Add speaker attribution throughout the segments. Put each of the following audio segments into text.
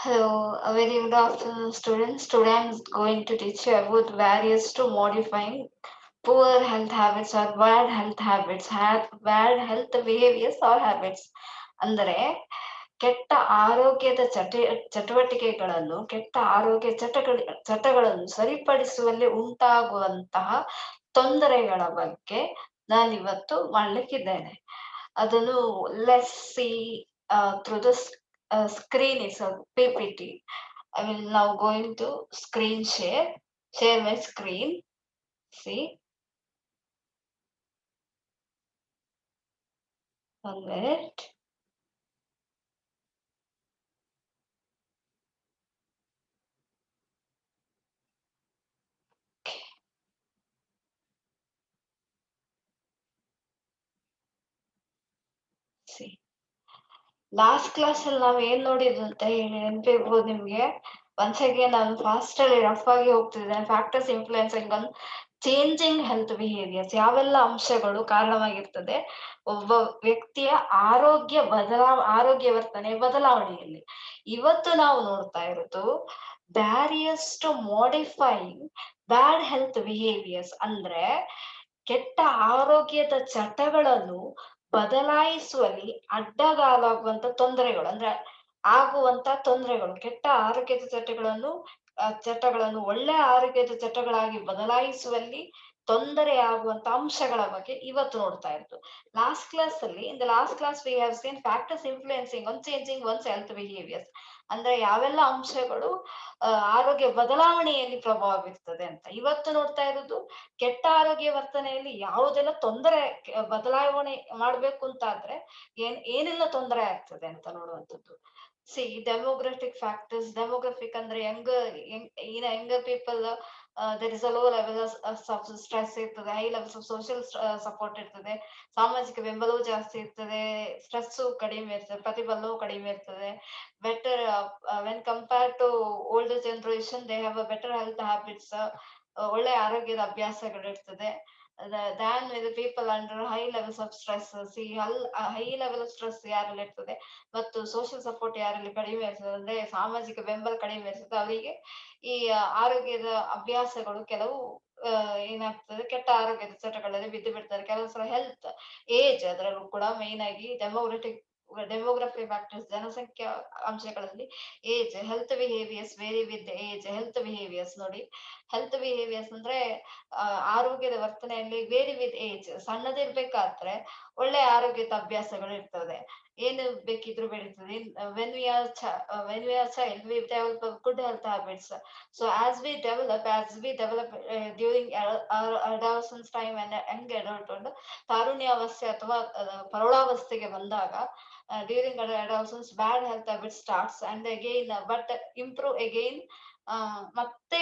Speaker 1: Hello, a very good afternoon, students. Today I'm going to teach you about various to modifying poor health habits or bad health habits, bad health behaviors or habits. ಅಂದರೆ ಕೆಟ್ಟ ಆರೋಗ್ಯದ ಚಟುವಟಿಕೆಗಳನ್ನು ಕೆಟ್ಟ ಆರೋಗ್ಯ ಚಟಗಳನ್ನು ಸರಿಪಡಿಸುವಲ್ಲಿ ಉಂಟಾಗುವಂತಹ ತೊಂದರೆಗಳ ಬಗ್ಗೆ ನಾನಿವತ್ತು ಮಾಡಲಿಕ್ಕಿದ್ದೇನೆ. ಅದನ್ನು let's see through the screen is a PPT. I will now going to screen share my screen. See, 1 minute. See, last class ಅಲ್ಲಿ ನಾವ್ ಏನ್ ನೋಡಿದ್ವಿ ಅಂತ ಹೇಳಿ ನೆನಪಿರ್ಬೋದು ನಿಮ್ಗೆ. ಒನ್ಸ್ ಅಗೇನ್ ನಾನು ಫಾಸ್ಟ್ ಅಲ್ಲಿ ರಫ್ ಆಗಿ ಹೋಗ್ತಿದ್ದೇನೆ. Factors influencing on changing health behaviours, ಯಾವೆಲ್ಲ ಅಂಶಗಳು ಕಾರಣವಾಗಿರ್ತದೆ ಒಬ್ಬ ವ್ಯಕ್ತಿಯ ಆರೋಗ್ಯ ವರ್ತನೆ ಬದಲಾವಣೆಯಲ್ಲಿ. ಇವತ್ತು ನಾವು ನೋಡ್ತಾ ಇರೋದು barriers to modifying bad health behaviours, ಅಂದ್ರೆ ಕೆಟ್ಟ ಆರೋಗ್ಯದ ಚಟಗಳನ್ನು ಬದಲಾಯಿಸುವಲ್ಲಿ ಅಡ್ಡಗಾಲಾಗುವಂತ ತೊಂದರೆಗಳು, ಅಂದ್ರೆ ಆಗುವಂತ ತೊಂದರೆಗಳು. ಕೆಟ್ಟ ಆರೋಗ್ಯದ ಚಟಗಳನ್ನು ಒಳ್ಳೆ ಆರೋಗ್ಯದ ಚಟಗಳಾಗಿ ಬದಲಾಯಿಸುವಲ್ಲಿ ತೊಂದರೆ ಆಗುವಂತ ಅಂಶಗಳ ಬಗ್ಗೆ ಇವತ್ತು ನೋಡ್ತಾ ಇತ್ತು. Last class we have scene factors influencing on changing once health behaviours, ಅಂದ್ರೆ ಯಾವೆಲ್ಲ ಅಂಶಗಳು ಆರೋಗ್ಯ ಬದಲಾವಣೆಯಲ್ಲಿ ಪ್ರಭಾವ ಬೀರ್ತದೆ ಅಂತ. ಇವತ್ತು ನೋಡ್ತಾ ಇರೋದು ಕೆಟ್ಟ ಆರೋಗ್ಯ ವರ್ತನೆಯಲ್ಲಿ ಯಾವುದೆಲ್ಲ ತೊಂದರೆ ಬದಲಾವಣೆ ಮಾಡ್ಬೇಕು ಅಂತ ಆದ್ರೆ ಏನೆಲ್ಲ ತೊಂದರೆ ಆಗ್ತದೆ ಅಂತ ನೋಡುವಂಥದ್ದು. ಸಿ, ಡೆಮೋಗ್ರಫಿಕ್ ಅಂದ್ರೆ younger people, there is a low level of stress ಇರ್ತದೆ, high levels of social support ಇರ್ತದೆ, ಸಾಮಾಜಿಕ ಬೆಂಬಲವೂ ಜಾಸ್ತಿ ಇರ್ತದೆ, ಸ್ಟ್ರೆಸ್ಸು ಕಡಿಮೆ ಇರ್ತದೆ, ಪ್ರತಿಫಲವೂ ಕಡಿಮೆ ಇರ್ತದೆ. Better when compare to older generation, they have a better health habits, ಒಳ್ಳೆ ಆರೋಗ್ಯದ ಅಭ್ಯಾಸಗಳಿರ್ತದೆ. than with the people under high levels of stress. See, high level of stress ಯಾರಲ್ಲಿ ಇರ್ತದೆ ಮತ್ತು ಸೋಷಿಯಲ್ ಸಪೋರ್ಟ್ ಯಾರಲ್ಲಿ ಕಡಿಮೆ ಇರ್ತದೆ, ಅಂದ್ರೆ ಸಾಮಾಜಿಕ ಬೆಂಬಲ ಕಡಿಮೆ ಇರ್ತದೆ, ಅವರಿಗೆ ಈ ಆರೋಗ್ಯದ ಅಭ್ಯಾಸಗಳು ಕೆಲವು ಏನಾಗ್ತದೆ, ಕೆಟ್ಟ ಆರೋಗ್ಯದ ಚಟಗಳಲ್ಲಿ ಬಿದ್ದು ಬಿಡ್ತಾರೆ. ಕೆಲವು ಸಲ ಹೆಲ್ತ್ ಏಜ್, ಅದರಲ್ಲೂ ಕೂಡ ಮೇನ್ ಆಗಿ ಡೆಮೋಗ್ರಫಿ ಫ್ಯಾಕ್ಟರ್ಸ್, ಜನಸಂಖ್ಯಾ ಅಂಶಗಳಲ್ಲಿ age, health behaviours vary with age. Health behaviours ನೋಡಿ, ಹೆಲ್ತ್ ಬಿಹೇವಿಯರ್ಸ್ ಅಂದ್ರೆ ಆರೋಗ್ಯದ ವರ್ತನೆಯಲ್ಲಿ ವೇರಿ ವಿತ್ ಏಜ್. ಸಣ್ಣದಿರ್ಬೇಕಾದ್ರೆ ಒಳ್ಳೆ ಆರೋಗ್ಯದ ಅಭ್ಯಾಸಗಳು ಇರ್ತದೆ, ಏನು ಬೇಕಿದ್ರು ಬೆಳೀತದೆ. When we are child we develop good health habits. So as we develop during adolescence time and young adulthood, ತಾರುಣ್ಯಾವಸ್ಥೆ ಅಥವಾ ಪ್ರೌಢಾವಸ್ಥೆಗೆ ಬಂದಾಗ, during adolescence bad health habit starts and again but improve again, ಮತ್ತೆ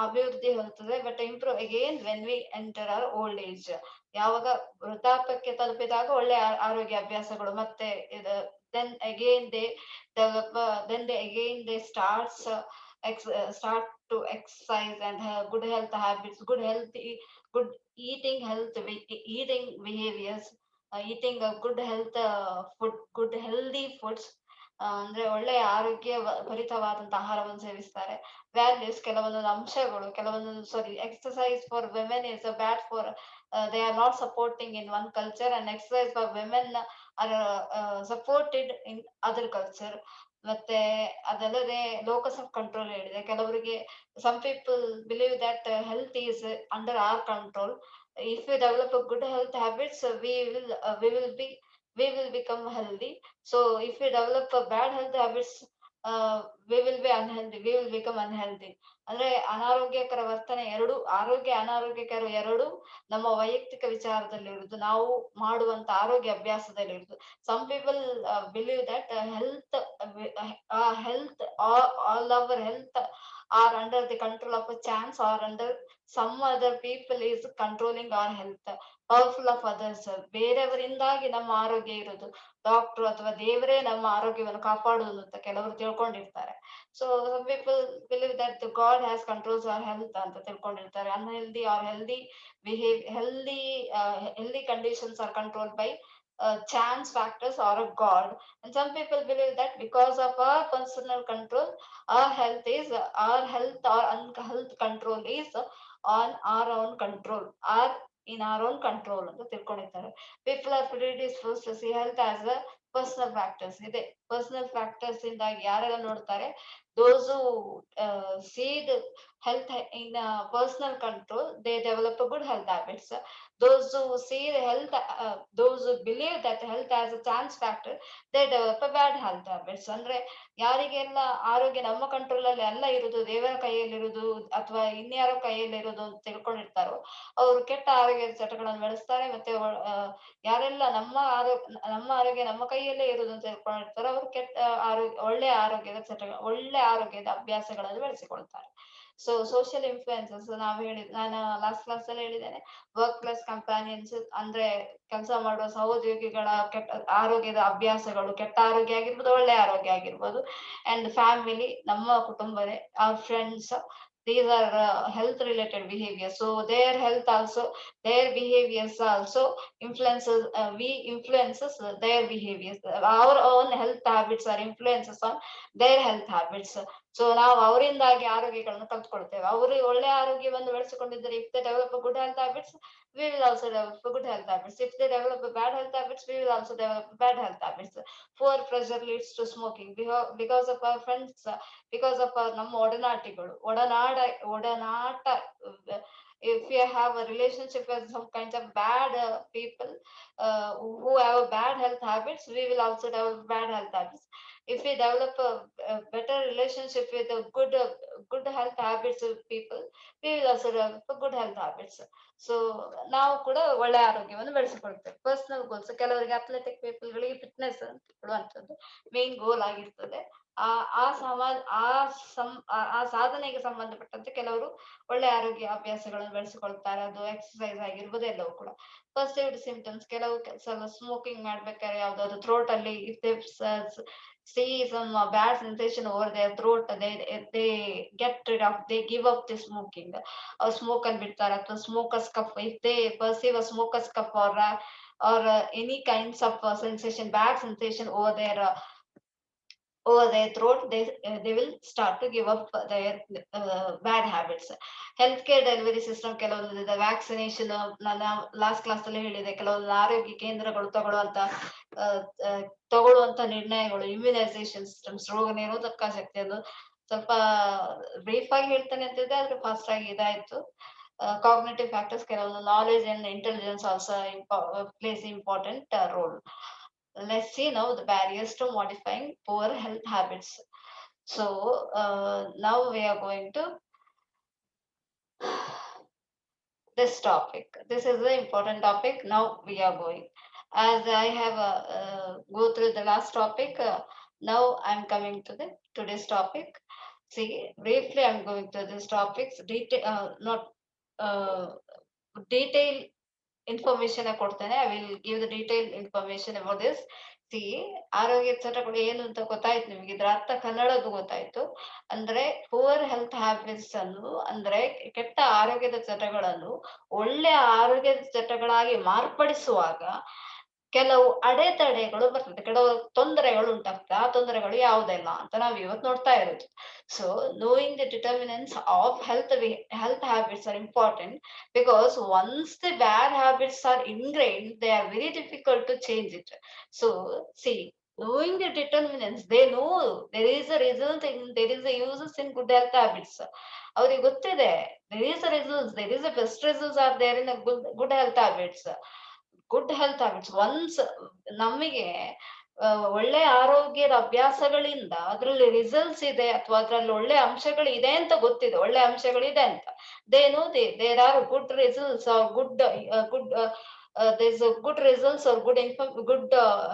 Speaker 1: ಅಭಿವೃದ್ಧಿ ಹೊಂದುತ್ತದೆ. But improve again when we enter our old age, ಯಾವಾಗ ವೃದ್ಧಾಪ್ಯಕ್ಕೆ ತಲುಪಿದಾಗ ಒಳ್ಳೆ ಆರೋಗ್ಯ ಅಭ್ಯಾಸಗಳು ಮತ್ತೆ then again they develop, then they again they start to exercise and good health habits, good eating behaviours, eating good health food, good healthy foods, ಅಂದ್ರೆ ಒಳ್ಳೆಯ ಆರೋಗ್ಯ ಭರಿತವಾದಂತಹ ಆಹಾರವನ್ನು ಸೇವಿಸ್ತಾರೆ. ವ್ಯಾಲ್ಯೂಸ್, ಕೆಲವೊಂದೊಂದು ಅಂಶಗಳು, exercise for women is bad for, they are not supporting in one culture and exercise for women are supported in other culture. ಮತ್ತೆ ಅದಲ್ಲದೆ ಲೋಕಸ್ ಆಫ್ ಕಂಟ್ರೋಲ್ ಹೇಳಿದೆ. ಕೆಲವರಿಗೆ some people believe that health is under our control. If you develop a good health habits, we will become healthy. So if we develop a bad health habits, we will be unhealthy, we will become unhealthy. ಅಂದ್ರೆ ಅನಾರೋಗ್ಯಕರ ವರ್ತನೆ ಎರಡು, ಆರೋಗ್ಯ ಅನಾರೋಗ್ಯಕರ ಎರಡು ನಮ್ಮ ವೈಯಕ್ತಿಕ ವಿಚಾರದಲ್ಲಿ ಇರುವುದು, ನಾವು ಮಾಡುವಂತ ಆರೋಗ್ಯ ಅಭ್ಯಾಸದಲ್ಲಿ ಇರುವುದು. Some people believe that health all our health are under the control of a chance or under some other people is controlling our health, powerful of others. ಬೇರೆಯವರಿಂದಾಗಿ ನಮ್ಮ ಆರೋಗ್ಯ ಇರೋದು, ಡಾಕ್ಟರ್ ಅಥವಾ ದೇವರೇ ನಮ್ಮ ಆರೋಗ್ಯವನ್ನು ಕಾಪಾಡುವುದು ಅಂತ ಕೆಲವರು ತಿಳ್ಕೊಂಡಿರ್ತಾರೆ. So some people believe that God has controls our health ಅಂತ ತಿಳ್ಕೊಂಡಿರ್ತಾರೆ. Unhealthy or healthy behave, healthy conditions are control by chance factors or a god. And some people believe that because of our personal control, our health or unhealth control is on our own control, or in our own control ಅಂತ ತಿಳ್ಕೊಂಡಿರ್ತಾರೆ. People are predisposed to see health as a personal factors ಇದೆ. Personal factors ಇಂದಾಗಿ ಯಾರೆಲ್ಲ ನೋಡ್ತಾರೆ, those who see the health in personal control, they develop a good health habits. Those who see the health, those who believe that health as a chance factor, they develop a bad health habits. ಅಂದ್ರೆ ಯಾರಿಗೆಲ್ಲ ಆರೋಗ್ಯ ನಮ್ಮ control ಅಲ್ಲಿ ಎಲ್ಲ ಇರುವುದು, ದೇವರ ಕೈಯಲ್ಲಿ ಇರುವುದು ಅಥವಾ ಇನ್ಯಾರೋ ಕೈಯಲ್ಲಿ ಇರುವುದು ಅಂತ ತಿಳ್ಕೊಂಡಿರ್ತಾರೋ, ಅವರು ಕೆಟ್ಟ ಆರೋಗ್ಯದ ಚಟಗಳನ್ನು ಬೆಳೆಸ್ತಾರೆ. ಮತ್ತೆ ಯಾರೆಲ್ಲ ನಮ್ಮ ಆರೋಗ್ಯ ನಮ್ಮ ಕೈಯಲ್ಲೇ ಇರುವುದು ಅಂತ ತಿಳ್ಕೊಂಡಿರ್ತಾರೋ, ಅವರು ಕೆಟ್ಟ ಒಳ್ಳೆ ಆರೋಗ್ಯದ ಅಭ್ಯಾಸಗಳನ್ನು ಬೆಳೆಸಿಕೊಳ್ತಾರೆ. ಸೊ ಸೋಷಿಯಲ್ ಇನ್ಫ್ಲುಯೆನ್ಸಸ್ ನಾನು ಲಾಸ್ಟ್ ಕ್ಲಾಸ್ ಅಲ್ಲಿ ಹೇಳಿದ್ದೇನೆ. ವರ್ಕ್ ಪ್ಲಸ್ ಕಂಪ್ಯಾನಿಯನ್ಸ್ ಅಂದ್ರೆ ಕೆಲಸ ಮಾಡುವ ಸಹೋದ್ಯೋಗಿಗಳ ಕೆಟ್ಟ ಆರೋಗ್ಯದ ಅಭ್ಯಾಸಗಳು, ಕೆಟ್ಟ ಆರೋಗ್ಯ ಆಗಿರ್ಬೋದು, ಒಳ್ಳೆ ಆರೋಗ್ಯ ಆಗಿರ್ಬೋದು. ಅಂಡ್ ಫ್ಯಾಮಿಲಿ, ನಮ್ಮ ಕುಟುಂಬನೇ, our friends, these are health related behavior. So their behaviors also we influences their behaviors. Our own health habits are influences on their health habits. So ನಾವು ಅವರಿಂದಾಗಿ ಆರೋಗ್ಯಗಳನ್ನು ಕಲ್ತ್ಕೊಳ್ತೇವೆ. ಅವರು ಒಳ್ಳೆ ಆರೋಗ್ಯವನ್ನು ಬೆಳೆಸಿಕೊಂಡಿದ್ದರೆ, if they develop a good health habits, we will also develop a good health habits. If they develop a bad health habits, we will also develop bad health habits. Poor pressure leads to smoking because of our friends, because of our ನಮ್ಮ ಒಡನಾಟ. If we have a relationship with some kinds of bad people who have a bad health habits, we will also develop bad health habits. If we develop a better relationship with a good health habits of people, we will also develop a good health habits. So ನಾವು ಕೂಡ ಒಳ್ಳೆ ಆರೋಗ್ಯವನ್ನು ಬೆಳೆಸಿಕೊಳ್ತೇವೆ. Personal goals, ಕೆಲವರಿಗೆ athletic ಪೀಪಲ್ಗಳಿಗೆ fitness ಅಂತ ಕೊಡುವಂಥದ್ದು main goal ಆಗಿರ್ತದೆ. ಆ ಸಾಧನೆಗೆ ಸಂಬಂಧಪಟ್ಟಂತೆ ಕೆಲವರು ಒಳ್ಳೆ ಆರೋಗ್ಯ ಅಭ್ಯಾಸಗಳನ್ನು ಬೆಳೆಸಿಕೊಳ್ತಾರೆ. ಅದು ಎಕ್ಸರ್ಸೈಸ್ ಆಗಿರ್ಬೋದು, ಎಲ್ಲವೂ ಕೂಡ. ಪರ್ಸೀವ್ಡ್ ಸಿಂಪ್ಟಮ್ಸ್, ಕೆಲವು ಸಲ ಸ್ಮೋಕಿಂಗ್ ಮಾಡ್ಬೇಕಾದ್ರೆ ಯಾವ್ದಾದ್ರು ಥ್ರೋಟ್ ಅಲ್ಲಿ see some bad sensation over their throat, they give up the smoking or smoke and ಬಿಡ್ತಾರೆ. ಅಥವಾ smoker's cough, if they perceive a smoker's cough or any kinds of bad sensation over their throat, they will start to give up their bad habits. Healthcare delivery system, ಕೆಲವೊಂದು vaccination, ನಾನು last class ಅಲ್ಲಿ ಹೇಳಿದೆ, ಕೆಲವೊಂದು ಆರೋಗ್ಯ ಕೇಂದ್ರಗಳು ತಗೊಳ್ಳುವಂತ ನಿರ್ಣಯಗಳು, immunisation systems, ರೋಗ ನಿರೋಧಕ ಶಕ್ತಿ, ಅದು ಸ್ವಲ್ಪ ಬ್ರೀಫ್ ಆಗಿ ಹೇಳ್ತಾನೆ ಅಂತಿದ್ದೆ, ಆದ್ರೆ ಫಾಸ್ಟ್ ಆಗಿ ಇದಾಯ್ತು. ಕಾಗ್ನಿಟಿವ್ ಫ್ಯಾಕ್ಟರ್ಸ್, ಕೆಲವೊಂದು knowledge and intelligence also plays important role. Let's see now the barriers to modifying poor health habits. So now we are going to this topic. This is the important topic. Now we are going, as I have go through the last topic, now I'm coming to the today's topic. See, briefly I'm going to this topics, not detail information ಕೊಡ್ತೇನೆ. I will give the detailed information about this. C, ಆರೋಗ್ಯ ಚಟಗಳು ಏನು ಅಂತ ಗೊತ್ತಾಯ್ತು ನಿಮ್ಗೆ, ಇದ್ರ ಅರ್ಥ ಕನ್ನಡದ್ದು ಗೊತ್ತಾಯ್ತು. ಅಂದ್ರೆ ಪೂವರ್ ಹೆಲ್ತ್ ಹ್ಯಾಬಿಟ್ಸ್ ಅನ್ನು, ಅಂದ್ರೆ ಕೆಟ್ಟ ಆರೋಗ್ಯದ ಚಟಗಳನ್ನು ಒಳ್ಳೆ ಆರೋಗ್ಯದ ಚಟಗಳಾಗಿ ಮಾರ್ಪಡಿಸುವಾಗ ಕೆಲವು ಅಡೆತಡೆಗಳು ಬರ್ತದೆ, ಕೆಲವು ತೊಂದರೆಗಳು ಉಂಟಾಗ್ತದೆ. ಆ ತೊಂದರೆಗಳು ಯಾವುದೆಲ್ಲ ಅಂತ ನಾವು ಇವತ್ತು ನೋಡ್ತಾ ಇರೋದು. So knowing the determinants of health habits are important, because once the bad habits are ingrained, they are very difficult to change it. So see, knowing the determinants, they know there is a result there is a uses in good health habits. ಅವ್ರಿಗೆ ಗೊತ್ತಿದೆ, there is a results, there is a best results are there in a good health habits. Good health habits, once ನಮಗೆ ಒಳ್ಳೆ ಆರೋಗ್ಯದ ಅಭ್ಯಾಸಗಳಿಂದ ಅದರಲ್ಲಿ results ಇದೆ, ಅಥವಾ ಅದ್ರಲ್ಲಿ ಒಳ್ಳೆ ಅಂಶಗಳು ಇದೆ ಅಂತ ಗೊತ್ತಿದೆ, ಒಳ್ಳೆ ಅಂಶಗಳಿದೆ ಅಂತ, there are good results are good there's a good results or good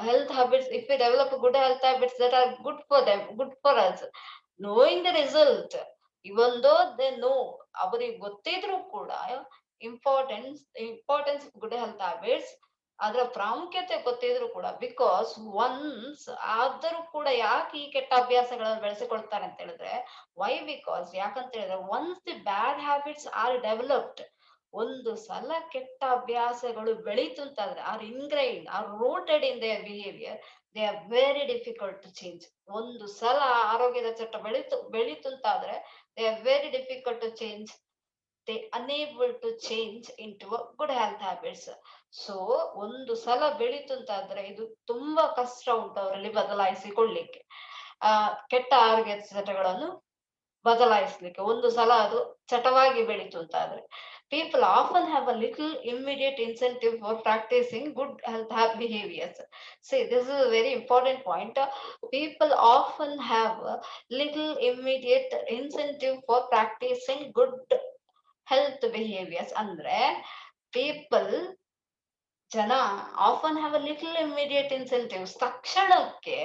Speaker 1: health habits. If we develop good health habits that are good for them, good for us, knowing the result, even though they know, ಅವರಿಗೆ ಗೊತ್ತಿದ್ರು ಕೂಡ importance good health habits, ಅದರ ಪ್ರಾಮುಖ್ಯತೆ ಗೊತ್ತಿದ್ರು ಕೂಡ, because once ಆದರೂ ಕೂಡ ಯಾಕೆ ಈ ಕೆಟ್ಟ ಅಭ್ಯಾಸಗಳನ್ನು ಬೆಳೆಸಿಕೊಳ್ತಾರೆ ಅಂತ ಹೇಳಿದ್ರೆ, ವೈ ಬಿಕಾಸ್ ಯಾಕಂತ ಹೇಳಿದ್ರೆ, once the bad habits are developed, ಒಂದು ಸಲ ಕೆಟ್ಟ ಅಭ್ಯಾಸಗಳು ಬೆಳೀತು ಅಂತಾದ್ರೆ are ingrain or rooted in their behaviour, they are very difficult to change. ಒಂದು ಸಲ ಆರೋಗ್ಯದ ಚಟ ಬೆಳೀತು ಅಂತಾದ್ರೆ they are very difficult to change. They unable to change into good health habits. So ಒಂದು ಸಲ ಬೆಳೀತು ಅಂತಾದ್ರೆ ಇದು ತುಂಬಾ ಕಷ್ಟ ಉಂಟು ಅವರಲ್ಲಿ ಬದಲಾಯಿಸಿಕೊಳ್ಳಿಕ್ಕೆ. ಕೆಟ್ಟ ಆರೋಗ್ಯ ಚಟಗಳನ್ನು ಬದಲಾಯಿಸ್ಲಿಕ್ಕೆ ಒಂದು ಸಲ ಅದು ಚಟವಾಗಿ ಬೆಳೀತು ಅಂತಾದ್ರೆ. People often have a little immediate incentive for practicing good health behaviors. See, this is a very important point. People often have a little immediate incentive for practicing good health behaviors. Andre people ಜನ often have a little immediate incentives. ತಕ್ಷಣಕ್ಕೆ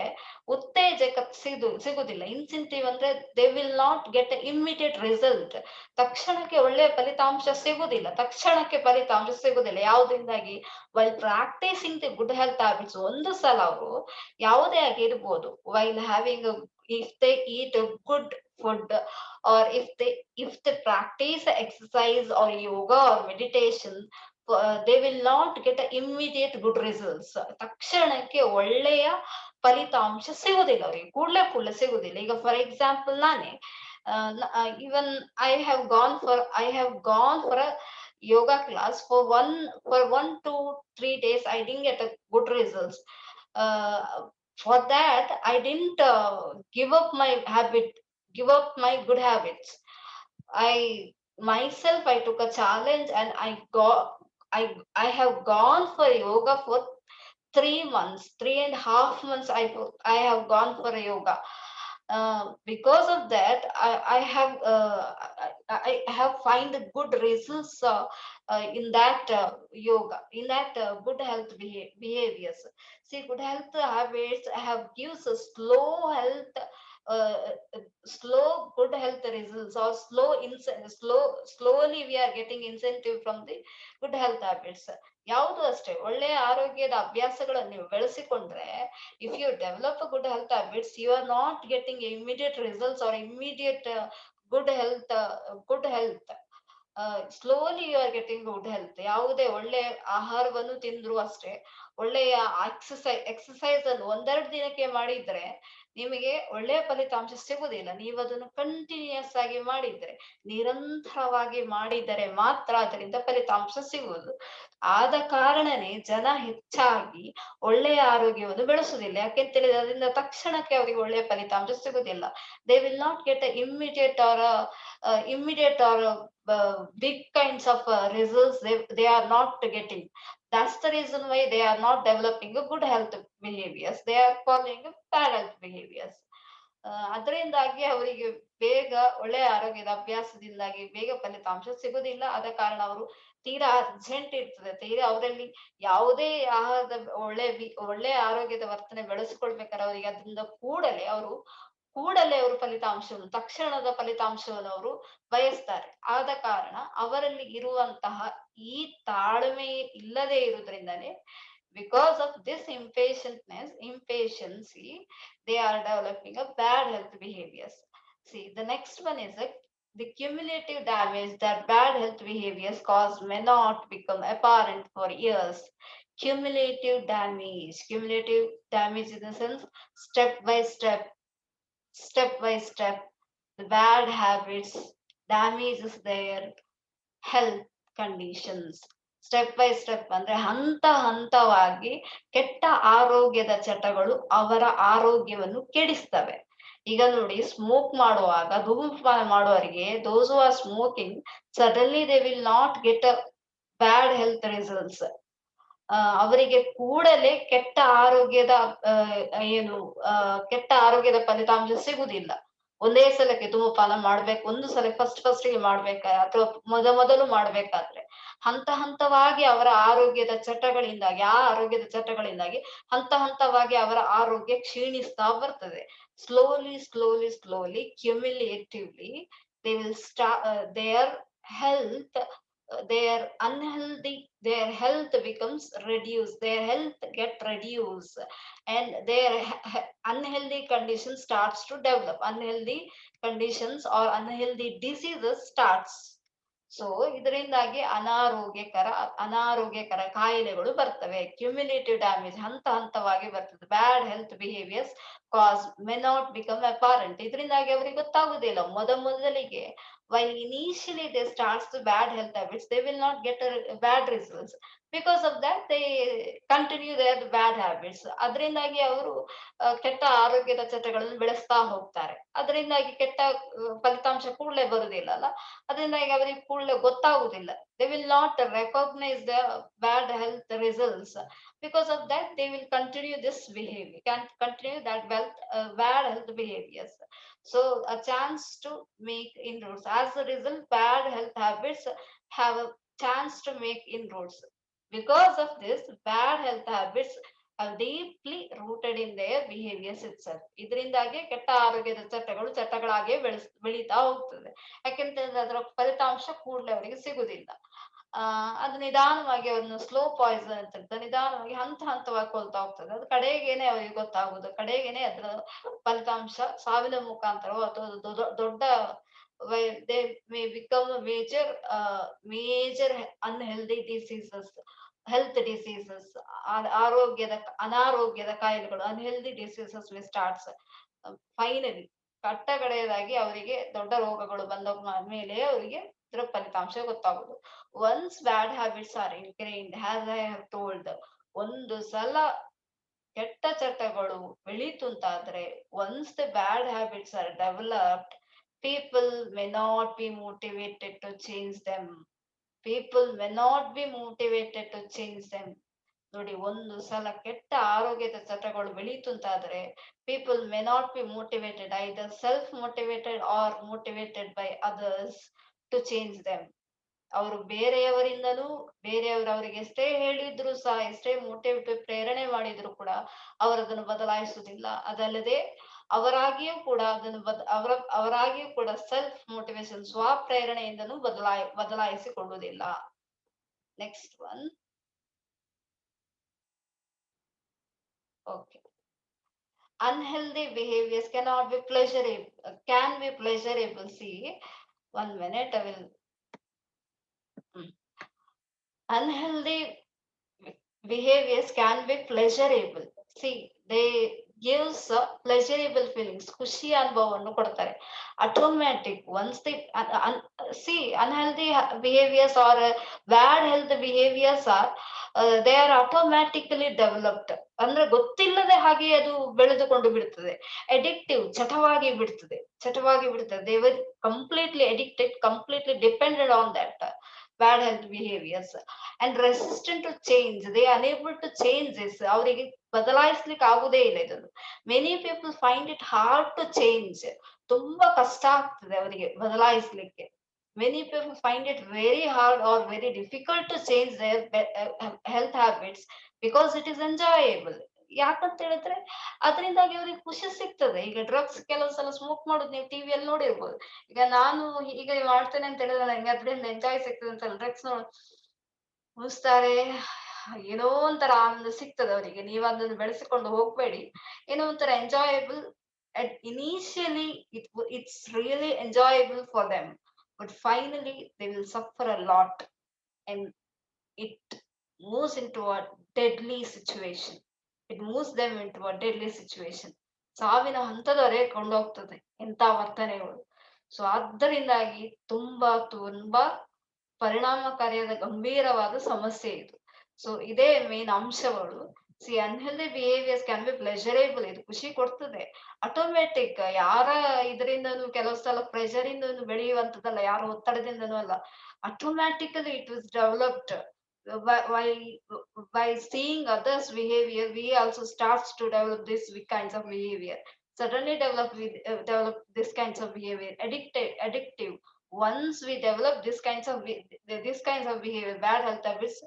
Speaker 1: ಉತ್ತೇಜಕ ಸಿಗುದಿಲ್ಲ. Incentive ಅಂದ್ರೆ they will not get immediate result. ತಕ್ಷಣಕ್ಕೆ ಒಳ್ಳೆಯ ಫಲಿತಾಂಶ ಸಿಗುದಿಲ್ಲ. ಯಾವುದರಿಂದಾಗಿ? While practising the good health habits. ಒಂದು ಸಲ ಅವರು ಯಾವುದೇ ಆಗಿರ್ಬೋದು, while having if they eat good food or if they practice exercise or yoga or meditation, they will not get immediate good results. ತಕ್ಷಣಕ್ಕೆ ಒಳ್ಳೆಯ ಫಲಿತಾಂಶ ಸಿಗುದಿಲ್ಲ ಅವರಿಗೆ, ಕೂಡಲೇ ಸಿಗುದಿಲ್ಲ. ಈಗ ಫಾರ್ ಎಕ್ಸಾಂಪಲ್ ನಾನೇ even I have gone for a yoga class for 1 to 3 days. I didn't get a good results. For that I didn't give up my good habits. I myself, I took a challenge and I have gone for yoga for 3 months, 3.5 months. I have gone for yoga. Because of that, I have find good results in that yoga, in that good health behaviors. See, good health habits have gives a uh, slow good health results, or slowly we are getting incentive from the good health habits. ಯಾವುದು ಅಷ್ಟೇ, ಒಳ್ಳೆಯ ಆರೋಗ್ಯದ ಅಭ್ಯಾಸಗಳನ್ನು ನೀವು ಬೆಳೆಸಿಕೊಂಡ್ರೆ, if you develop a good health habits, you are not getting immediate results or immediate good health. Slowly you are getting good health. ಯಾವುದೇ ಒಳ್ಳೆಯ ಆಹಾರವನ್ನು ತಿಂದ್ರು ಅಷ್ಟೇ, ಒಳ್ಳೆಯ ಎಕ್ಸಸೈಸ್ ಅನ್ನು 1-2 ದಿನಕ್ಕೆ ಮಾಡಿದ್ರೆ ನಿಮಗೆ ಒಳ್ಳೆಯ ಫಲಿತಾಂಶ ಸಿಗುದಿಲ್ಲ. ನೀವು ಅದನ್ನು ಕಂಟಿನ್ಯೂಸ್ ಆಗಿ ಮಾಡಿದ್ರೆ, ನಿರಂತರವಾಗಿ ಮಾಡಿದರೆ ಮಾತ್ರ ಅದರಿಂದ ಫಲಿತಾಂಶ ಸಿಗುವುದು. ಆದ ಕಾರಣನೇ ಜನ ಹೆಚ್ಚಾಗಿ ಒಳ್ಳೆಯ ಆರೋಗ್ಯವನ್ನು ಬೆಳೆಸುವುದಿಲ್ಲ. ಯಾಕೆಂತ ಹೇಳಿದ್ರೆ ಅದರಿಂದ ತಕ್ಷಣಕ್ಕೆ ಅವರಿಗೆ ಒಳ್ಳೆಯ ಫಲಿತಾಂಶ ಸಿಗುದಿಲ್ಲ. They will not get immediate or big kinds of results. They are not getting. That's the reason why they are not developing a good health behaviors. They are following a bad health behaviors. ಅದರಿಂದಾಗಿ ಅವರಿಗೆ ಬೇಗ ಒಳ್ಳೆಯ ಆರೋಗ್ಯದ ಅಭ್ಯಾಸದಿಂದಾಗಿ ಬೇಗ ಫಲಿತಾಂಶ ಸಿಗುದಿಲ್ಲ. ಆದ ಕಾರಣ ಅವರು ತೀರಾ ಅರ್ಜೆಂಟ್ ಇರ್ತದೆ. ತೀರಾ ಅವರಲ್ಲಿ ಯಾವುದೇ ಆಹಾರದ ಒಳ್ಳೆಯ ಆರೋಗ್ಯದ ವರ್ತನೆ ಬೆಳೆಸ್ಕೊಳ್ಬೇಕಾದ್ರೆ ಅವರಿಗೆ ಅದರಿಂದ ಕೂಡಲೇ ಅವರು ತಕ್ಷಣದ ಫಲಿತಾಂಶವನ್ನು ಅವರು ಬಯಸ್ತಾರೆ. ಆದ ಕಾರಣ ಅವರಲ್ಲಿ ಇರುವಂತಹ ಈ ತಾಳ್ಮೆ ಇಲ್ಲದೆ ಇರುವುದರಿಂದನೇ, because of this impatiency, they are developing a bad health behaviors. See, the next one is the cumulative damage that bad health behaviors cause may not become apparent for years. Cumulative damage in the sense, step by step, the bad habits damages their health conditions. Step by step ಅಂದ್ರೆ ಹಂತವಾಗಿ ಕೆಟ್ಟ ಆರೋಗ್ಯದ ಚಟಗಳು ಅವರ ಆರೋಗ್ಯವನ್ನು ಕೆಡಿಸ್ತವೆ. ಈಗ ನೋಡಿ, smoke ಮಾಡುವಾಗ, ಧೂಮಪಾನ ಮಾಡುವವರಿಗೆ, those who are smoking, suddenly they will not get a bad health results. ಅವರಿಗೆ ಕೂಡಲೇ ಕೆಟ್ಟ ಆರೋಗ್ಯದ ಫಲಿತಾಂಶ ಸಿಗುದಿಲ್ಲ. ಒಂದೇ ಸಲಕ್ಕೆ ಧೂಮಪಾನ ಮಾಡ್ಬೇಕು, ಒಂದು ಸಲ ಫಸ್ಟ್ಗೆ ಅಥವಾ ಮೊದಲು ಮಾಡ್ಬೇಕಾದ್ರೆ ಹಂತವಾಗಿ ಅವರ ಆರೋಗ್ಯದ ಚಟಗಳಿಂದಾಗಿ ಹಂತವಾಗಿ ಅವರ ಆರೋಗ್ಯ ಕ್ಷೀಣಿಸ್ತಾ ಬರ್ತದೆ. Slowly cumulatively they will start their health becomes reduced, their health get reduced, and their unhealthy condition starts to develop. Unhealthy conditions or unhealthy diseases starts. So ಇದರಿಂದಾಗಿ ಅನಾರೋಗ್ಯಕರ ಕಾಯಿಲೆಗಳು ಬರ್ತವೆ. ಕ್ಯುಮ್ಯುಲೇಟಿವ್ ಡ್ಯಾಮೇಜ್ ಹಂತ ಹಂತವಾಗಿ ಬರ್ತದೆ. Bad health behaviours cause may not become apparent. ಇದರಿಂದಾಗಿ ಅವರಿಗೆ ಗೊತ್ತಾಗುದಿಲ್ಲ ಮೊದಲಿಗೆ. While initially they starts the bad health habits, they will not get bad results. Because of that, they continue their bad habits. ಅದರಿಂದಾಗಿ ಅವರು ಕೆಟ್ಟ ಆರೋಗ್ಯದ ಚಟಗಳನ್ನು ಬೆಳೆಸ್ತಾ ಹೋಗ್ತಾರೆ. ಅದರಿಂದಾಗಿ ಕೆಟ್ಟ ಫಲಿತಾಂಶ ಕೂಡಲೇ ಬರುದಿಲ್ಲ ಅಲ್ಲ. ಅದರಿಂದಾಗಿ ಅವರಿಗೆ ಕೂಡಲೇ ಗೊತ್ತಾಗುದಿಲ್ಲ. They will not recognize the bad health results. Because of that, they will continue this behavior, can continue that bad health behaviors. So a chance to make inroads. As a result, bad health habits have a chance to make inroads. Because of this, bad health habits are deeply rooted in their behaviors itself. ಇದರಿಂದಾಗಿ ಕೆಟ್ಟ ಆರೋಗ್ಯದ ಚಟಗಳಾಗಿ ಬೆಳೀತಾ ಹೋಗ್ತದೆ. ಯಾಕೆಂತಂದ್ರೆ ಅದರ ಫಲಿತಾಂಶ ಕೂಡಲೇ ಅವರಿಗೆ ಸಿಗುದಿಲ್ಲ. ಅದು ನಿಧಾನವಾಗಿ ಅವ್ರನ್ನ ಸ್ಲೋ ಪಾಯ್ಸನ್ ಅಂತ ಹೇಳ್ತಾರೆ. ನಿಧಾನವಾಗಿ ಹಂತ ಹಂತವಾಗಿ ಕೊಲ್ತಾ ಹೋಗ್ತದೆ. ಅದು ಕಡೆಗೇನೆ ಅವರಿಗೆ ಗೊತ್ತಾಗುದು. ಕಡೆಗೇನೆ ಅದರ ಫಲಿತಾಂಶ ಸಾವಿನ ಮುಖಾಂತರವೋ ಅಥವಾ ದೊಡ್ಡ they may become a major unhealthy diseases, health diseases, ಅನಾರೋಗ್ಯದ ಕಾಯಿಲೆಗಳು, unhealthy diseases will starts. Finally ಕಟ್ಟಕಡೆಯದಾಗಿ ಅವರಿಗೆ ದೊಡ್ಡ ರೋಗಗಳು ಬಂದ ಮೇಲೆ ಅವರಿಗೆ ಇದರ ಫಲಿತಾಂಶ ಗೊತ್ತಾಗುದು. Once bad habits are ingrained, has I have told, ಒಂದು ಸಲ ಕೆಟ್ಟ ಚಟಗಳು ಬೆಳೀತು ಅಂತಾದ್ರೆ, once the bad habits are developed, people may not be motivated to change them. People may not be motivated to change them. ನೋಡಿ, ಒಂದು ಸಲ ಕೆಟ್ಟ ಆರೋಗ್ಯದ ಚಟಗಳು ಬೆಳೀತು ಅಂತಾದ್ರೆ, people may not be motivated, either self motivated or motivated by others to change them. ಅವರು ಬೇರೆಯವರು ಅವರಿಗೆ ಎಷ್ಟೇ ಹೇಳಿದ್ರು ಸಹ, ಎಷ್ಟೇ ಮೋಟಿವೇಟ್ ಪ್ರೇರಣೆ ಮಾಡಿದ್ರು ಕೂಡ ಅವರದನ್ನು ಬದಲಾಯಿಸುವುದಿಲ್ಲ. ಅದಲ್ಲದೆ ಅವರಾಗಿಯೂ ಕೂಡ ಸೆಲ್ಫ್ ಮೋಟಿವೇಶನ್, ಸ್ವಪ್ರೇರಣೆಯಿಂದನೂ ಬದಲಾಯಿಸಿಕೊಳ್ಳುವುದಿಲ್ಲ. Next one. Okay. Unhealthy behaviors cannot be pleasurable, can be pleasurable. See, 1 minute, I will. Unhealthy behaviors can be pleasurable. See, they gives pleasurable feelings, ಖುಷಿ ಅನುಭವವನ್ನು ಕೊಡ್ತಾರೆ. Automatic once the see, unhealthy behaviors or bad health behaviors are they are automatically developed. ಅಂದ್ರೆ ಗೊತ್ತಿಲ್ಲದೆ ಹಾಗೆ ಅದು ಬೆಳೆದುಕೊಂಡು ಬಿಡ್ತದೆ. Addictive, ಚಟವಾಗಿ ಬಿಡ್ತದೆ. They were completely addicted, completely dependent on that bad health behaviors and resistant to change. They are unable to change this. ಅವರಿಗೆ ಬದಲಾಯಿಸ್ಲಿಕ್ಕೆ ಆಗುದೇ ಇಲ್ಲ ಇದನ್ನು. Many people find it hard to change. ತುಂಬಾ ಕಷ್ಟ ಆಗ್ತದೆ ಅವರಿಗೆ ಬದಲಾಯಿಸ್ಲಿಕ್ಕೆ. Many people find it very hard or very difficult to change their health habits because it is enjoyable. ಯಾಕಂತ ಹೇಳಿದ್ರೆ ಅದರಿಂದಾಗಿ ಅವ್ರಿಗೆ ಖುಷಿ ಸಿಗ್ತದೆ. ಈಗ ಡ್ರಗ್ಸ್ ಕೆಲವು ಸಲ ಸ್ಮೋಕ್ ಮಾಡೋದು ನೀವು ಟಿವಿಯಲ್ಲಿ ನೋಡಿರ್ಬೋದು. ಈಗ ನಾನು ಈಗ ಮಾಡ್ತೇನೆ ಅಂತ ಹೇಳಿದ್ರೆ ನಂಗೆ ಅದರಿಂದ ಎಂಜಾಯ್ ಸಿಗ್ತದೆ ಅಂತ ಡ್ರಗ್ಸ್ ಮುಗಿಸ್ತಾರೆ. ಏನೋ ಒಂಥರ ಆನಂದ ಸಿಗ್ತದೆ ಅವರಿಗೆ. ನೀವು ಅದನ್ನು ಬೆಳೆಸಿಕೊಂಡು ಹೋಗ್ಬೇಡಿ. ಏನೋ ಒಂಥರ enjoyable. Initially it's really enjoyable for them, but finally they will suffer a lot and it moves into a deadly situation. It moves them into a deadly situation. ಸಾವಿನ ಹಂತದವರೆಗೆ ಕೊಂಡೋಗ್ತದೆ ಇಂಥ ವರ್ತನೆಗಳು. ಸೊ ಆದ್ದರಿಂದಾಗಿ ತುಂಬಾ ಪರಿಣಾಮಕಾರಿಯಾದ ಗಂಭೀರವಾದ ಸಮಸ್ಯೆ ಇದು. ಸೊ ಇದೇ ಮೇನ್ ಅಂಶಗಳು. See, unhealthy behaviours can be pleasurable. ಇದು ಖುಷಿ ಕೊಡ್ತದೆ. ಆಟೋಮ್ಯಾಟಿಕ್, ಯಾರ ಇದರಿಂದನೂ ಕೆಲವು ಸಲ ಪ್ರೆಷರ್ ಇಂದನು ಬೆಳೆಯುವಂತದ್ದಲ್ಲ, ಯಾರ ಒತ್ತಡದಿಂದನೂ ಅಲ್ಲ. Automatically it was developed by seeing others behavior. We also starts to develop this kinds of behavior. Suddenly develop this kinds of behavior. Addictive. Once we develop this kinds of behavior, bad health habits,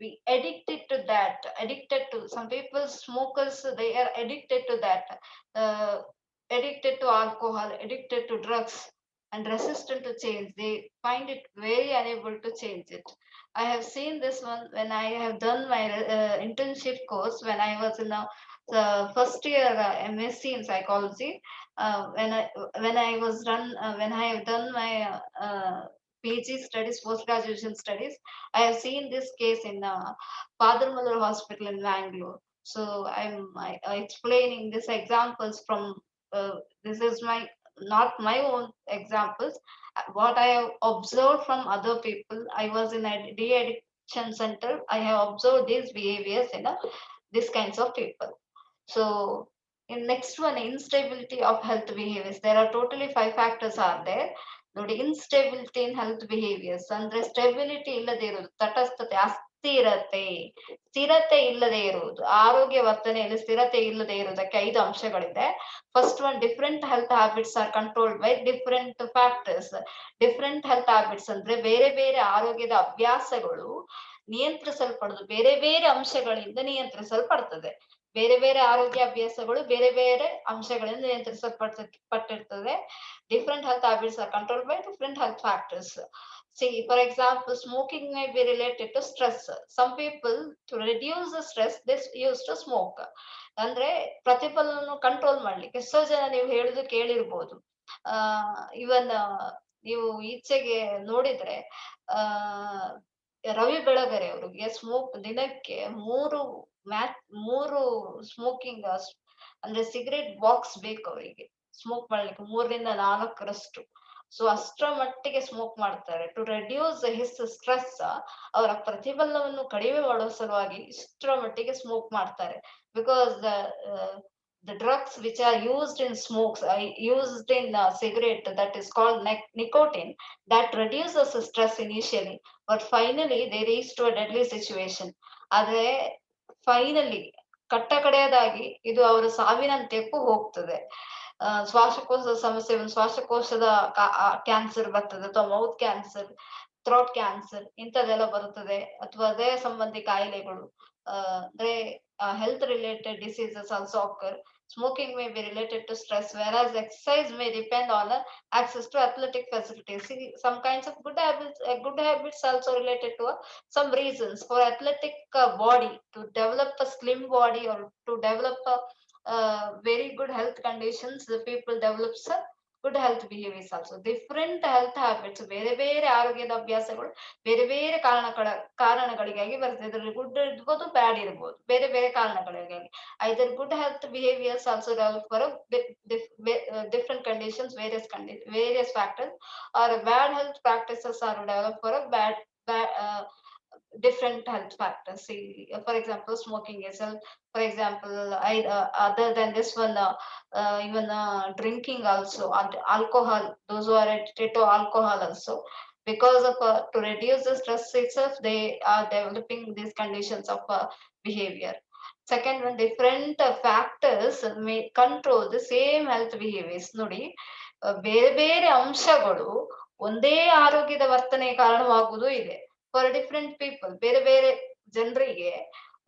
Speaker 1: we addicted to that. Addicted to, some people smokers, they are addicted to that. Addicted to alcohol, addicted to drugs, and resistant to change. They find it very unable to change it. I have seen this one when I have done my internship course when I was in the first year MSc in psychology. When I have done my PG studies, post graduation studies. I have seen this case in Father Mother Hospital in Bangalore. So explaining these examples from this is my not my own examples. What I have observed from other people. I was in a de-addiction center. I have observed these behaviors in these kinds of people. So in next one, instability of health behaviors. There are totally 5 factors are there. ನೋಡಿ, instability in health behaviours ಅಂದ್ರೆ stability ಇಲ್ಲದೆ ಇರುವುದು, ತಟಸ್ಥತೆ, ಅಸ್ಥಿರತೆ, ಸ್ಥಿರತೆ ಇಲ್ಲದೆ ಇರುವುದು, ಆರೋಗ್ಯ ವರ್ತನೆಯಲ್ಲಿ ಸ್ಥಿರತೆ ಇಲ್ಲದೆ ಇರುವುದಕ್ಕೆ 5 ಅಂಶಗಳಿದೆ. First one, different health habits are controlled by different factors. Different health habits ಅಂದ್ರೆ ಬೇರೆ ಬೇರೆ ಆರೋಗ್ಯದ ಅಭ್ಯಾಸಗಳು ನಿಯಂತ್ರಿಸಲ್ಪಡುದು ಬೇರೆ ಬೇರೆ ಅಂಶಗಳಿಂದ ನಿಯಂತ್ರಿಸಲ್ಪಡ್ತದೆ. ಬೇರೆ ಬೇರೆ ಆರೋಗ್ಯ ಅಭ್ಯಾಸಗಳು ಬೇರೆ ಬೇರೆ ಅಂಶಗಳಿಂದ ನಿಯಂತ್ರಿಸಲ್ಪಟ್ಟಿರ್ತದೆ. Different health habits are control by different health factors. See, for example, smoking may be related to stress. Some people, to reduce the stress, they used to smoke. ಅಂದ್ರೆ ಪ್ರತಿಫಲವನ್ನು ಕಂಟ್ರೋಲ್ ಮಾಡ್ಲಿಕ್ಕೆ ಎಷ್ಟೋ ಜನ ನೀವು ಹೇಳುದು ಕೇಳಿರ್ಬೋದು. ಇವನ್ ನೀವು ಈಚೆಗೆ ನೋಡಿದ್ರೆ ಆ ರವಿ ಬೆಳಗೆರೆ ಅವರಿಗೆ ದಿನಕ್ಕೆ ಮೂರು ಮೂರು ಸ್ಮೋಕಿಂಗ್ ಅಂದ್ರೆ ಸಿಗರೇಟ್ ಬಾಕ್ಸ್ ಬೇಕು ಅವರಿಗೆ ಸ್ಮೋಕ್ ಮಾಡ್ಲಿಕ್ಕೆ 3 ರಿಂದ 4. ಸೊ ಅಷ್ಟರ ಮಟ್ಟಿಗೆ ಸ್ಮೋಕ್ ಮಾಡ್ತಾರೆ. ಟು ರೆಡ್ಯೂಸ್ ಹಿಸ್ ಸ್ಟ್ರೆಸ್, ಅವರ ಪ್ರತಿಫಲನವನ್ನು ಕಡಿಮೆ ಮಾಡುವ ಸಲುವಾಗಿ ಇಷ್ಟರ ಮಟ್ಟಿಗೆ ಸ್ಮೋಕ್ ಮಾಡ್ತಾರೆ. Because the drugs which are used in smokes, used in cigarette, that is called nicotine, that reduces the stress initially, but finally they reach to a deadly situation. ಆದ್ರೆ finally ಕಟ್ಟ ಕಡೆಯದಾಗಿ ಇದು ಅವರ ಸಾವಿನಂತ್ಯಕ್ಕೂ ಹೋಗ್ತದೆ. ಶ್ವಾಸಕೋಶದ ಸಮಸ್ಯೆ, ಶ್ವಾಸಕೋಶದ ಕ್ಯಾನ್ಸರ್ ಬರ್ತದೆ, ಅಥವಾ ಮೌತ್ ಕ್ಯಾನ್ಸರ್, ಥ್ರೋಟ್ ಕ್ಯಾನ್ಸರ್ ಇಂಥದ್ದೆಲ್ಲ ಬರುತ್ತದೆ, ಅಥವಾ ಹೃದಯ ಸಂಬಂಧಿ ಕಾಯಿಲೆಗಳು, ಅಂದ್ರೆ health related diseases also occur. Smoking may be related to stress, whereas exercise may depend on access to athletic facilities. See, some kinds of good habits also related to some reasons. For athletic body to develop a slim body, or to develop a very good health conditions, the people develops a good health behaviors also. Different health habits, ಬೇರೆ ಬೇರೆ ಆರೋಗ್ಯದ ಅಭ್ಯಾಸಗಳು ಬೇರೆ ಬೇರೆ ಕಾರಣಗಳಿಗಾಗಿ ಬರ್ತದೆ. ಇದರಲ್ಲಿ good ಇರ್ಬೋದು, ಬ್ಯಾಡ್ ಇರ್ಬೋದು, ಬೇರೆ ಬೇರೆ ಕಾರಣಗಳಿಗಾಗಿ. Either good health behaviours also develop for different conditions, various factors, or bad health practices are developed for a bad different health factors. See, for example, smoking itself. For example, other than this one, even drinking also, and alcohol. Those who are addicted to alcohol also, because of to reduce the stress itself, they are developing these conditions of behavior. Second one, different factors may control the same health behaviors. ನೋಡಿ, ಬೇರೆ ಬೇರೆ ಅಂಶಗಳು ಒಂದೇ ಆರೋಗ್ಯದ ವರ್ತನೆಗೆ ಕಾರಣವಾಗುವುದು ಇದೆ. For different people, ಬೇರೆ ಬೇರೆ ಜನರಿಗೆ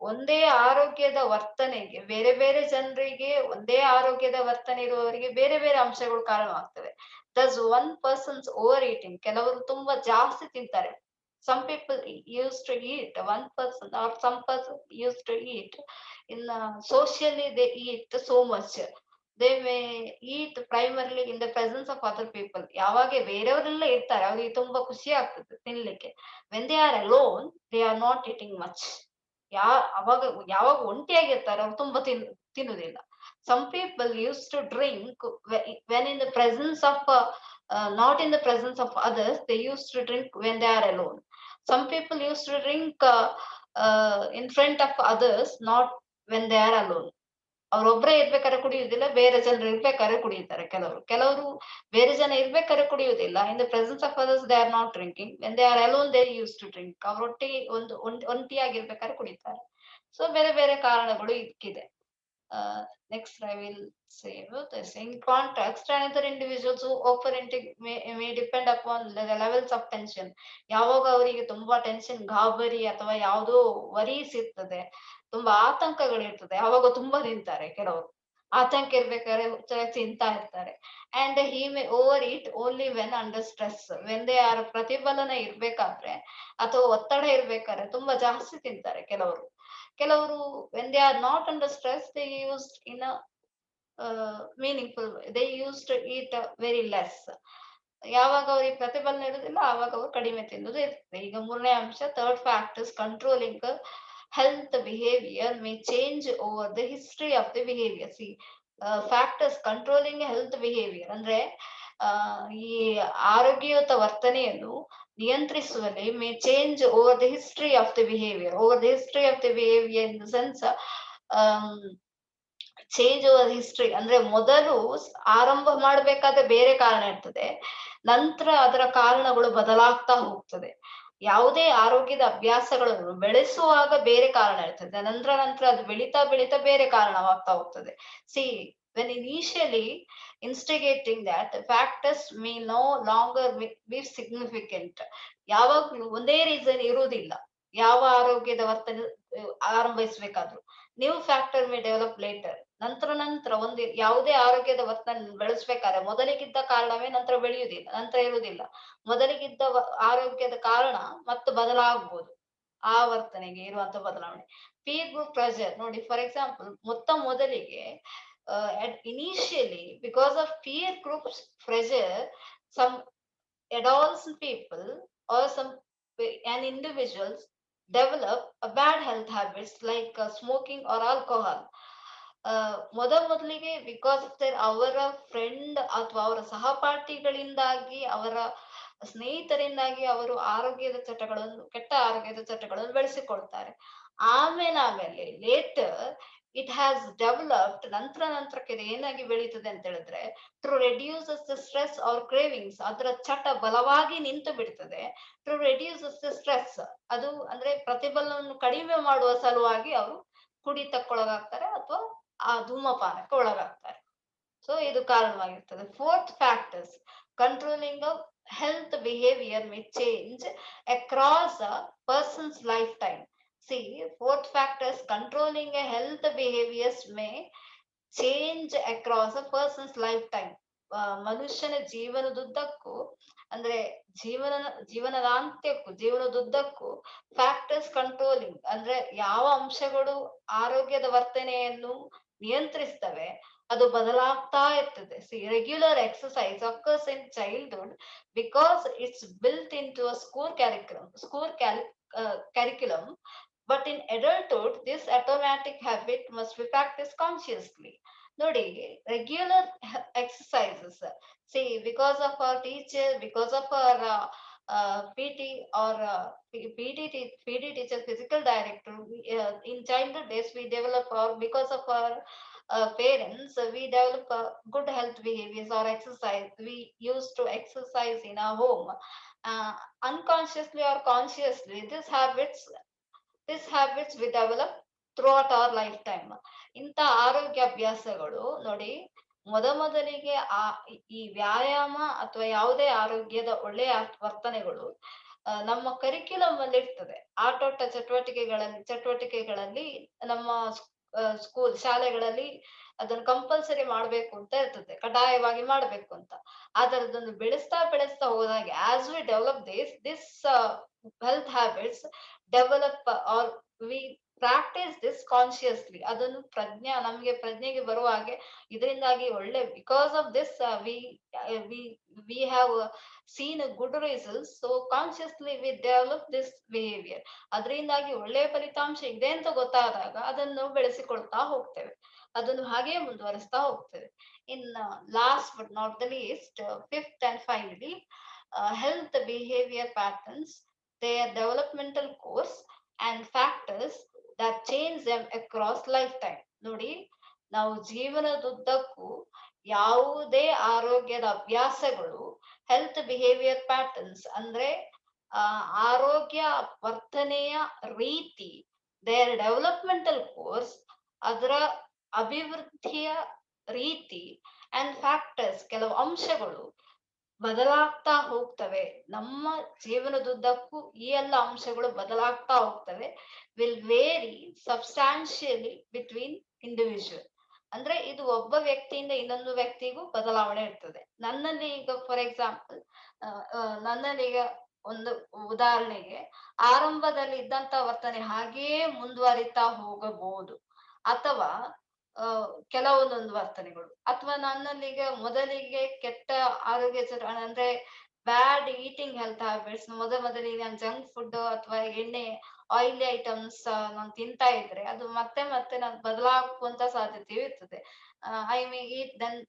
Speaker 1: ಒಂದೇ ಆರೋಗ್ಯದ ವರ್ತನೆಗೆ, ಬೇರೆ ಬೇರೆ ಜನರಿಗೆ ಒಂದೇ ಆರೋಗ್ಯದ ವರ್ತನೆ ಇರುವವರಿಗೆ ಬೇರೆ ಬೇರೆ ಅಂಶಗಳು ಕಾರಣವಾಗ್ತವೆ. ದಸ್ ಒನ್ ಪರ್ಸನ್ಸ್ ಓವರ್ ಈಟಿಂಗ್, ಕೆಲವರು ತುಂಬಾ ಜಾಸ್ತಿ ತಿಂತಾರೆ. Some people used to eat, one person or some person used to eat in socially, they eat so much. They may eat primarily in the presence of other people. ಯಾವಾಗ ಬೇರೆಯವರೆಲ್ಲ ಇರ್ತಾರೆ ಅವ್ರಿಗೆ ತುಂಬಾ ಖುಷಿ ಆಗ್ತದೆ ತಿನ್ಲಿಕ್ಕೆ. when they are alone, they are not eating much. ಅವಾಗ ಯಾವಾಗ ಒಂಟಿಯಾಗಿರ್ತಾರೆ ಅವ್ರು ತುಂಬಾ ತಿನ್ನುವುದಿಲ್ಲ. Some people used to drink when in the presence of not in the presence of others. They used to drink when they are alone. Some people used to drink in front of others, not when they are alone. ಅವ್ರೊಬ್ರೇ ಇರ್ಬೇಕಾದ್ರೆ ಕುಡಿಯುವುದಿಲ್ಲ, ಬೇರೆ ಜನರು ಇರ್ಬೇಕಾದ್ರೆ ಕುಡಿಯುತ್ತಾರೆ. ಕೆಲವರು ಬೇರೆ ಜನ ಇರ್ಬೇಕಾದ್ರೆ ಕುಡಿಯುವುದಿಲ್ಲ. In the presence of others they are not drinking. When they are alone they use to drink. ಅವ್ರೊಟ್ಟಿಗೆ ಒಂಟಿಯಾಗಿರ್ಬೇಕಾದ್ರೆ ಕುಡಿತಾರೆ. ಸೊ ಬೇರೆ ಬೇರೆ ಕಾರಣಗಳು ಇದಕ್ಕಿದೆ. Next, I will say about this. In contrast, another individuals who may depend upon the levels of tension. ಯಾವಾಗ ಅವರಿಗೆ ತುಂಬಾ tension, ಗಾಬರಿ ಅಥವಾ ಯಾವುದೋ ವರೀಸ್ ಇರ್ತದೆ, ತುಂಬಾ ಆತಂಕಗಳಿರ್ತದೆ, ಅವಾಗ ತುಂಬಾ ತಿಂತಾರೆ. ಕೆಲವರು ಆತಂಕ ಇರ್ಬೇಕಾದ್ರೆ ತಿಂತಾ ಇರ್ತಾರೆ. And he May over heat only when under stress. When they R ಪ್ರತಿಫಲನ ಇರ್ಬೇಕಾದ್ರೆ ಅಥವಾ ಒತ್ತಡ ಇರ್ಬೇಕಾದ್ರೆ ತುಂಬಾ ಜಾಸ್ತಿ ತಿಂತಾರೆ ಕೆಲವರು. when they are not under stress, they used in a meaningful way. They used to eat very less. ಯಾವಾಗ ಅವ್ರಿಗೆ ಪ್ರತಿಫಲನ ಇರುದಿಲ್ಲ ಆವಾಗ ಅವ್ರು ಕಡಿಮೆ ತಿನ್ನುವುದು ಇರ್ತದೆ. ಈಗ 3ನೇ ಅಂಶ, third fact is controlling health behaviour may change over the history of the behaviour. C factors controlling health behaviour ಅಂದ್ರೆ ಈ ಆರೋಗ್ಯಯುತ ವರ್ತನೆಯನ್ನು ನಿಯಂತ್ರಿಸುವಲ್ಲಿ May change over the history of the behaviour. Over the history of the behaviour in the sense change over history ಅಂದ್ರೆ ಮೊದಲು ಆರಂಭ ಮಾಡಬೇಕಾದ್ರೆ ಬೇರೆ ಕಾರಣ ಇರ್ತದೆ, ನಂತರ ಅದರ ಕಾರಣಗಳು ಬದಲಾಗ್ತಾ ಹೋಗ್ತದೆ. ಯಾವುದೇ ಆರೋಗ್ಯದ ಅಭ್ಯಾಸಗಳನ್ನು ಬೆಳೆಸುವಾಗ ಬೇರೆ ಕಾರಣ ಇರ್ತದೆ, ನಂತರ ನಂತರ ಅದು ಬೆಳೀತಾ ಬೆಳೀತಾ ಬೇರೆ ಕಾರಣವಾಗ್ತಾ ಹೋಗ್ತದೆ. See when initially instigating that factors may no longer be significant. ಯಾವಾಗ್ಲೂ ಒಂದೇ ರೀಸನ್ ಇರುವುದಿಲ್ಲ ಯಾವ ಆರೋಗ್ಯದ ವರ್ತನೆ ಆರಂಭಿಸಬೇಕಾದ್ರು. New factor may develop later. ನಂತರ ನಂತರ ಒಂದು ಯಾವುದೇ ಆರೋಗ್ಯದ ವರ್ತನೆ ಬೆಳೆಸ್ಬೇಕಾದ್ರೆ ಮೊದಲಿಗಿದ್ದ ಕಾರಣವೇ ನಂತರ ಬೆಳೆಯುವುದಿಲ್ಲ, ನಂತರ ಇರುವುದಿಲ್ಲ. ಮೊದಲಿಗಿದ್ದ ಆರೋಗ್ಯದ ಕಾರಣ ಮತ್ತು ಬದಲಾಗಬಹುದು ಆ ವರ್ತನೆಗೆ ಇರುವಂತ ಬದಲಾವಣೆ. ಪೀರ್ ಗ್ರೂಪ್ ಪ್ರೆಷರ್ ನೋಡಿ, ಫಾರ್ ಎಕ್ಸಾಂಪಲ್ ಮೊದಲಿಗೆ initially because of peer groups pressure some adolescent people or some an individuals develop a bad health habits like smoking or alcohol. ಮೊದಲಿಗೆ ಬಿಕಾಸ್ ಆಫ್ ದರ್ ಅವರ ಫ್ರೆಂಡ್ ಅಥವಾ ಅವರ ಸಹಪಾಠಿಗಳಿಂದಾಗಿ ಅವರ ಸ್ನೇಹಿತರಿಂದಾಗಿ ಅವರು ಆರೋಗ್ಯದ ಚಟಗಳನ್ನು ಕೆಟ್ಟ ಆರೋಗ್ಯದ ಚಟಗಳನ್ನು ಬೆಳೆಸಿಕೊಳ್ತಾರೆ. ಆಮೇಲೆ ಲೇಟರ್ ಇಟ್ ಹ್ಯಾಸ್ ಡೆವಲಪ್ಡ್, ನಂತರ ನಂತರಕ್ಕೆ ಇದು ಏನಾಗಿ ಬೆಳೀತದೆ ಅಂತ ಹೇಳಿದ್ರೆ to reduces the stress or cravings. ಅದರ ಚಟ ಬಲವಾಗಿ ನಿಂತು ಬಿಡ್ತದೆ. ಟು ರೆಡ್ಯೂಸಸ್ ದ ಸ್ಟ್ರೆಸ್, ಅದು ಅಂದ್ರೆ ಪ್ರತಿಫಲನವನ್ನು ಕಡಿಮೆ ಮಾಡುವ ಸಲುವಾಗಿ ಅವರು ಕುಡಿತಕ್ಕೊಳಗಾಗ್ತಾರೆ ಅಥವಾ ಆ ಧೂಮಪಾನಕ್ಕೆ ಒಳಗಾಗ್ತಾರೆ. ಸೊ ಇದು ಕಾರಣವಾಗಿರ್ತದೆ. Fourth factors controlling health behaviour may change across a person's life time. See, fourth factors controlling a health behaviors may change across a person's lifetime. ಮನುಷ್ಯನ ಜೀವನದುದ್ದಕ್ಕೂ ಅಂದ್ರೆ ಜೀವನದುದ್ದಕ್ಕೂ ಫ್ಯಾಕ್ಟರ್ಸ್ ಕಂಟ್ರೋಲಿಂಗ್ ಅಂದ್ರೆ ಯಾವ ಅಂಶಗಳು ಆರೋಗ್ಯದ ವರ್ತನೆಯನ್ನು ನಿಯಂತ್ರಿಸ್ತವೆ ಅದು ಬದಲಾಗ್ತಾ ಇರ್ತದೆ. See regular exercise occurs in childhood because it's built in to a curriculum, but in adulthood this automatic habit must be practiced consciously. ನೋಡಿ, regular exercises, C because of our teacher, because of our PT or PD teacher, physical director, in childhood days we develop, or because of our parents we develop good health behaviors or exercise. We used to exercise in our home. Unconsciously or consciously these habits we develop throughout our lifetime. ಇಂಥ ಆರೋಗ್ಯ ಅಭ್ಯಾಸಗಳು ನೋಡಿ, ಮೊದಲಿಗೆ ಈ ವ್ಯಾಯಾಮ ಅಥವಾ ಯಾವುದೇ ಆರೋಗ್ಯದ ಒಳ್ಳೆಯ ವರ್ತನೆಗಳು ನಮ್ಮ ಕರಿಕ್ಯುಲಮ್ ಅಲ್ಲಿ ಇರ್ತದೆ. ಆಟೋಟ ಚಟುವಟಿಕೆಗಳಲ್ಲಿ ನಮ್ಮ ಶಾಲೆಗಳಲ್ಲಿ ಅದನ್ನು ಕಂಪಲ್ಸರಿ ಮಾಡ್ಬೇಕು ಅಂತ ಇರ್ತದೆ, ಕಡ್ಡಾಯವಾಗಿ ಮಾಡ್ಬೇಕು ಅಂತ. ಆದ್ರೆ ಅದನ್ನು ಬೆಳೆಸ್ತಾ ಹೋದಾಗ as we develop this health habits develop or we practise this consciously, ಅದನ್ನು ನಮ್ಗೆ ಪ್ರಜ್ಞೆಗೆ ಬರುವ ಹಾಗೆ ಇದರಿಂದಾಗಿ ಒಳ್ಳೆ because of this we have seen good results. So consciously we develop this behaviour. ಅದರಿಂದಾಗಿ ಒಳ್ಳೆಯ ಫಲಿತಾಂಶ ಇದೆ ಅಂತ ಗೊತ್ತಾದಾಗ ಅದನ್ನು ಬೆಳೆಸಿಕೊಳ್ತಾ ಹೋಗ್ತೇವೆ, ಅದನ್ನು ಹಾಗೆ ಮುಂದುವರಿಸ್ತಾ ಹೋಗ್ತೇವೆ. In last but not the least, fifth and finally, health behaviour patterns, their developmental course and factors that change them across lifetime. ನೋಡಿ, ನಾವು ಜೀವನದುದ್ದಕ್ಕೂ ಯಾವುದೇ ಆರೋಗ್ಯದ ಅಭ್ಯಾಸಗಳು ಹೆಲ್ತ್ ಬಿಹೇವಿಯರ್ ಪ್ಯಾಟರ್ನ್ಸ್ ಅಂದ್ರೆ ಆರೋಗ್ಯ ವರ್ತನೆಯ ರೀತಿ, ದೇರ್ ಡೆವಲಪ್ಮೆಂಟಲ್ ಕೋರ್ಸ್ ಅದರ ಅಭಿವೃದ್ಧಿಯ ರೀತಿ ಅಂಡ್ ಫ್ಯಾಕ್ಟರ್ಸ್ ಕೆಲವು ಅಂಶಗಳು ಬದಲಾಗ್ತಾ ಹೋಗ್ತವೆ. ನಮ್ಮ ಜೀವನದುದ್ದಕ್ಕೂ ಈ ಎಲ್ಲ ಅಂಶಗಳು ಬದಲಾಗ್ತಾ ಹೋಗ್ತವೆ. Will vary substantially between individual. ಅಂದ್ರೆ ಇದು ಒಬ್ಬ ವ್ಯಕ್ತಿಯಿಂದ ಇನ್ನೊಂದು ವ್ಯಕ್ತಿಗೂ ಬದಲಾವಣೆ ಇರ್ತದೆ. ನನ್ನಲ್ಲಿ ಈಗ ಫಾರ್ ಎಕ್ಸಾಂಪಲ್, ನನ್ನಲ್ಲಿ ಈಗ ಒಂದು ಉದಾಹರಣೆಗೆ ಆರಂಭದಲ್ಲಿ ಇದ್ದಂತ ವರ್ತನೆ ಹಾಗೆಯೇ ಮುಂದುವರಿತಾ ಹೋಗಬಹುದು, ಅಥವಾ ಕೆಲವೊಂದೊಂದು ವರ್ತನೆಗಳು ಅಥವಾ ನನ್ನಲ್ಲೀಗ ಮೊದಲಿಗೆ ಕೆಟ್ಟ ಆರೋಗ್ಯ ಅಂದ್ರೆ ಬ್ಯಾಡ್ ಈಟಿಂಗ್ ಹೆಲ್ತ್ ಹ್ಯಾಬಿಟ್ಸ್ ಮೊದಲಿಗೆ ನಾನು ಜಂಕ್ ಫುಡ್ ಅಥವಾ ಎಣ್ಣೆ ಆಯಿಲಿ ಐಟಮ್ಸ್ ನಾನು ತಿಂತಾ ಇದ್ರೆ ಅದು ಮತ್ತೆ ಮತ್ತೆ ನಾನು ಬದಲಾಗುವಂತ ಸಾಧ್ಯತೆಯೂ ಇರ್ತದೆ. I may eat then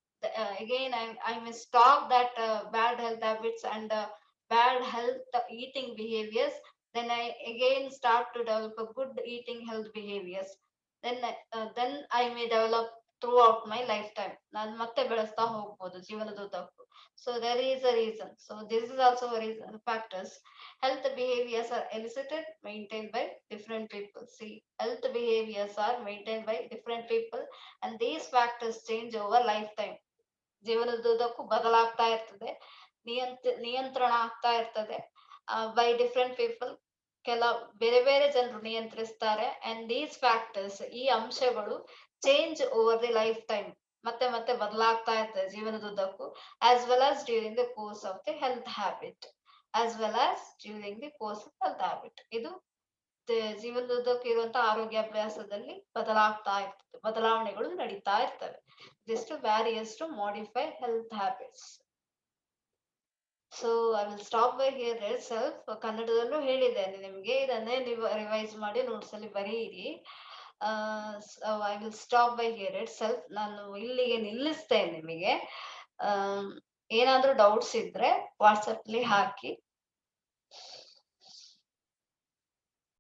Speaker 1: again I may stop that bad health habits and bad health eating behaviors. Then I again start to develop a good eating health behaviors. Then I may develop throughout my lifetime. ನಾನು ಮತ್ತೆ ಬೆಳೆಸ್ತಾ ಹೋಗ್ಬೋದು ಜೀವನದುದ್ದಕ್ಕೂ. So there is a reason. So this is also a reason factors. Health behaviors are elicited, maintained by different people. See, health behaviors are maintained by different people, and these factors change over lifetime. ಜೀವನದುದ್ದಕ್ಕೂ ಬದಲಾಗ್ತಾ ಇರ್ತದೆ, ನಿಯಂತ್ರಣ ಆಗ್ತಾ ಇರ್ತದೆ by different people. ಬೇರೆ ಬೇರೆ ಜನರು ನಿಯಂತ್ರಿಸ್ತಾರೆ. And these factors, ಈ ಅಂಶಗಳು change over the life time, ಮತ್ತೆ ಮತ್ತೆ ಬದಲಾಗ್ತಾ ಇರ್ತದೆ ಜೀವನದುದ್ದಕ್ಕೂ. As well as during the course of the health habit. As well as during the course of health habit. ಇದು ಜೀವನದುದ್ದಕ್ಕೂ ಇರುವಂತಹ ಆರೋಗ್ಯಾಭ್ಯಾಸದಲ್ಲಿ ಬದಲಾಗ್ತಾ ಇರ್ತದೆ, ಬದಲಾವಣೆಗಳು ನಡೀತಾ ಇರ್ತವೆ. Just to various to modify health habits. So I will stop by here itself. ಕನ್ನಡದಲ್ಲೂ ಹೇಳಿದ್ದೇನೆ ನಿಮಗೆ, ಇದನ್ನೇ ನೀವು ರಿವೈಸ್ ಮಾಡಿ ನೋಟ್ಸ್ ಅಲ್ಲಿ ಬರೀರಿ. I will stop by here itself. ನಾನು ಇಲ್ಲಿಗೆ ನಿಲ್ಲಿಸ್ತೇನೆ ನಿಮಗೆ. ಏನಾದ್ರೂ ಡೌಟ್ಸ್ ಇದ್ರೆ ವಾಟ್ಸಪ್ ಅಲ್ಲಿ ಹಾಕಿ.